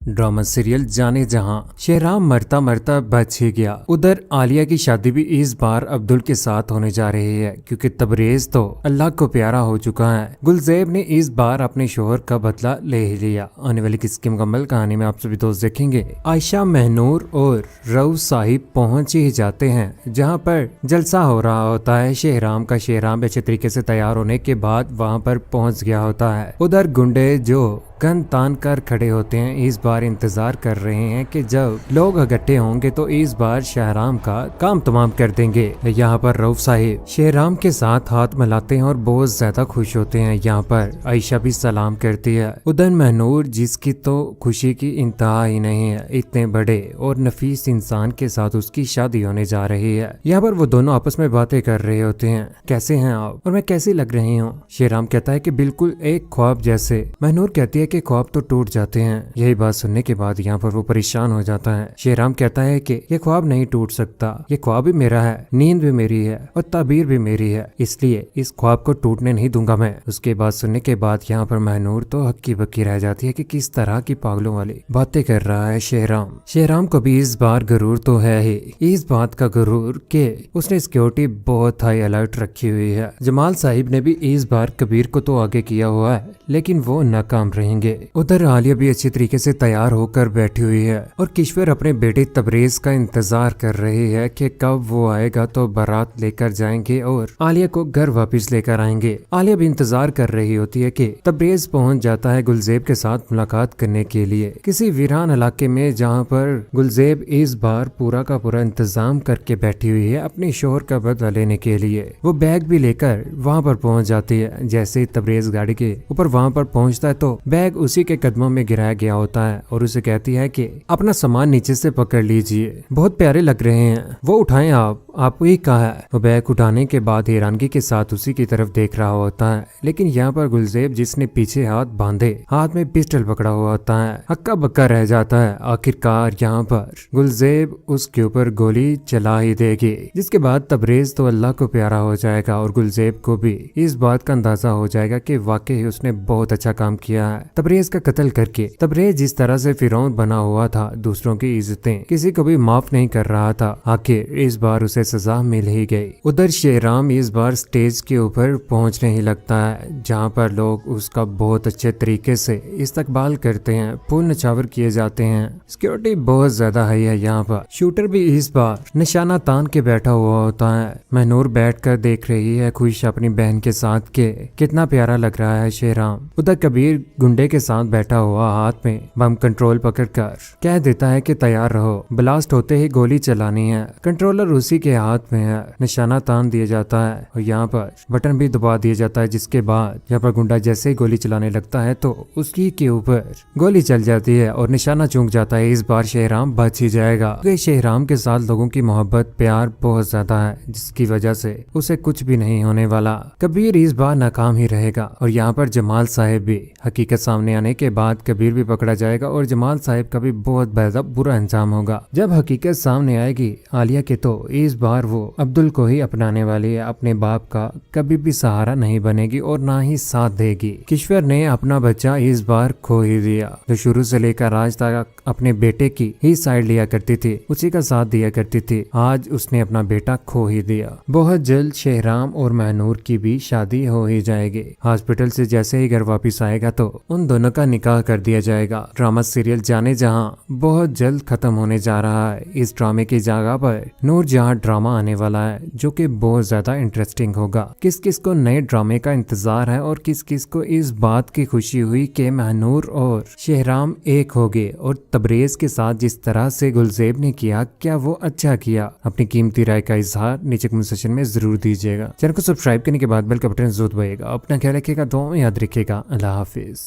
Drama serial जाने जहां शेहराम मरता मरता बच ही गया। उधर आलिया की शादी भी इस बार अब्दुल के साथ होने जा रही है क्योंकि तबरेज तो अल्लाह को प्यारा हो चुका है। गुलजेब ने इस बार अपने शोहर का बदला ले ही लिया। आने वाली किसकी मुकम्मल कहानी में आप सभी दोस्त देखेंगे। आयशा, महनूर और रऊफ साहिब पहुंच ही जाते हैं जहां पर जलसा हो रहा होता है शेहराम का। शेहराम अच्छे तरीके से तैयार होने के बाद वहां पर पहुंच गया होता है। उधर गुंडे जो गन तान कर खड़े होते हैं इस बार इंतजार कर रहे हैं कि जब लोग इकट्ठे होंगे तो इस बार शेहराम का काम तमाम कर देंगे। यहाँ पर रऊफ साहिब शेहराम के साथ हाथ मिलाते हैं और बहुत ज्यादा खुश होते हैं। यहाँ पर आयशा भी सलाम करती है। उधर महनूर, जिसकी तो खुशी की इंतहा ही नहीं है, इतने बड़े और नफीस इंसान के साथ उसकी शादी होने जा रही है। यहाँ पर वो दोनों आपस में बातें कर रहे होते हैं। कैसे हैं आप और मैं कैसी लग रही हूँ? शेहराम कहता है कि बिल्कुल एक ख्वाब जैसे। महनूर कहती है कि ख्वाब तो टूट जाते हैं। यही बात सुनने के बाद यहाँ पर वो परेशान हो जाता है। शेहराम कहता है कि ये ख्वाब नहीं टूट सकता, ये ख्वाब भी मेरा है, नींद भी मेरी है और ताबीर भी मेरी है, इसलिए इस ख्वाब को टूटने नहीं दूंगा मैं। उसके बाद सुनने के बाद यहाँ पर महनूर तो हक्की बक्की रह जाती है कि किस तरह की पागलों वाली बातें कर रहा है शेहराम। शेहराम को भी इस बार गरूर तो है ही, इस बात का गरूर कि उसने सिक्योरिटी बहुत हाई अलर्ट रखी हुई है। जमाल साहिब ने भी इस बार कबीर को तो आगे किया हुआ है लेकिन वो नाकाम रहेंगे। उधर आलिया भी अच्छी तरीके से तैयार होकर बैठी हुई है और किश्वर अपने बेटे तबरेज का इंतजार कर रही है कि कब वो आएगा तो बारात लेकर जाएंगे और आलिया को घर वापस लेकर आएंगे। आलिया भी इंतजार कर रही होती है कि तबरेज पहुंच जाता है गुलजेब के साथ मुलाकात करने के लिए किसी वीरान इलाके में, जहां पर गुलजेब इस बार पूरा का पूरा इंतजाम करके बैठी हुई है अपने शोहर का बदला लेने के लिए। वो बैग भी लेकर वहां पर पहुंच जाती है। जैसे ही तबरेज गाड़ी के ऊपर वहां पर पहुंचता है तो बैग उसी के कदमों में गिराया गया होता है और उसे कहती है कि अपना सामान नीचे से पकड़ लीजिए, बहुत प्यारे लग रहे हैं, वो उठाएं आप ही कहा है। वो बैग उठाने के बाद हैरानगी के साथ उसी की तरफ देख रहा होता है लेकिन यहाँ पर गुलजेब, जिसने पीछे हाथ बांधे हाथ में पिस्टल पकड़ा हुआ होता है, हक्का बक्का रह जाता है। आखिरकार यहाँ पर गुलजेब उसके ऊपर गोली चला ही देगी, जिसके बाद तबरेज तो अल्लाह को प्यारा हो जाएगा और गुलजेब को भी इस बात का अंदाजा हो जाएगा कि वाकई उसने बहुत अच्छा काम किया है तबरेज का कत्ल करके। तबरेज जिस तरह से फिरौन बना हुआ था, दूसरों की इज्जतें किसी को भी माफ नहीं कर रहा था, आखिर इस बार उसे सजा मिल ही गई। उधर शेहराम इस बार स्टेज के ऊपर पहुंचने ही लगता है जहां पर लोग उसका बहुत अच्छे तरीके से इस्तकबाल करते हैं, फूल नछावर किए जाते हैं। सिक्योरिटी बहुत ज्यादा हाई है। यहाँ पर शूटर भी इस बार निशाना तान के बैठा हुआ होता है। महनूर बैठ कर देख रही है खुश अपनी बहन के साथ के कितना प्यारा लग रहा है शेहराम। उधर कबीर गुंडे के साथ बैठा हुआ हाथ में बम कंट्रोल पकड़कर कह देता है कि तैयार रहो, ब्लास्ट होते ही गोली चलानी है। कंट्रोलर उसी के हाथ में है। निशाना तान दिया जाता है और यहाँ पर बटन भी दबा दिया जाता है, जिसके बाद यहाँ पर गुंडा जैसे ही गोली चलाने लगता है तो उसकी के ऊपर गोली चल जाती है और निशाना चूक जाता है। इस बार शेहराम बच ही जाएगा। शेहराम के साथ लोगों की मोहब्बत प्यार बहुत ज्यादा है, जिसकी वजह से उसे कुछ भी नहीं होने वाला। कबीर इस बार नाकाम ही रहेगा और यहाँ पर जमाल साहिब भी, हकीकत सामने आने के बाद कबीर भी पकड़ा जाएगा और जमाल साहिब का भी बहुत ज्यादा बुरा अंजाम होगा। जब हकीकत सामने आएगी आलिया के तो इस बार वो अब्दुल को ही अपनाने वाली है। अपने बाप का कभी भी सहारा नहीं बनेगी और ना ही साथ देगी। किश्वर ने अपना बच्चा इस बार खो ही दिया, जो शुरू से लेकर आज तक अपने बेटे की ही साइड लिया करती थी, उसी का साथ दिया करती थी, आज उसने अपना बेटा खो ही दिया। बहुत जल्द शेहराम और महनूर की भी शादी हो ही जाएगी। हॉस्पिटल से जैसे ही घर वापिस आएगा तो उन दोनों का निकाह कर दिया जाएगा। ड्रामा सीरियल जाने जहां बहुत जल्द खत्म होने जा रहा है। इस ड्रामे की जगह पर नूरजहां ड्रामा आने वाला है जो कि बहुत ज्यादा इंटरेस्टिंग होगा। किस किस को नए ड्रामे का इंतजार है और किस किस को इस बात की खुशी हुई कि महनूर और शेहराम एक हो गए और तबरेज के साथ जिस तरह से गुलजेब ने किया, क्या वो अच्छा किया? अपनी कीमती राय का इजहार नीचे कमेंट सेक्शन में जरूर दीजिएगा। चैनल को सब्सक्राइब करने के बाद बेल का बटन जरूर दबाइएगा। अपना ख्याल रखिएगा, दुआ में याद रखिएगा। अल्लाह हाफिज।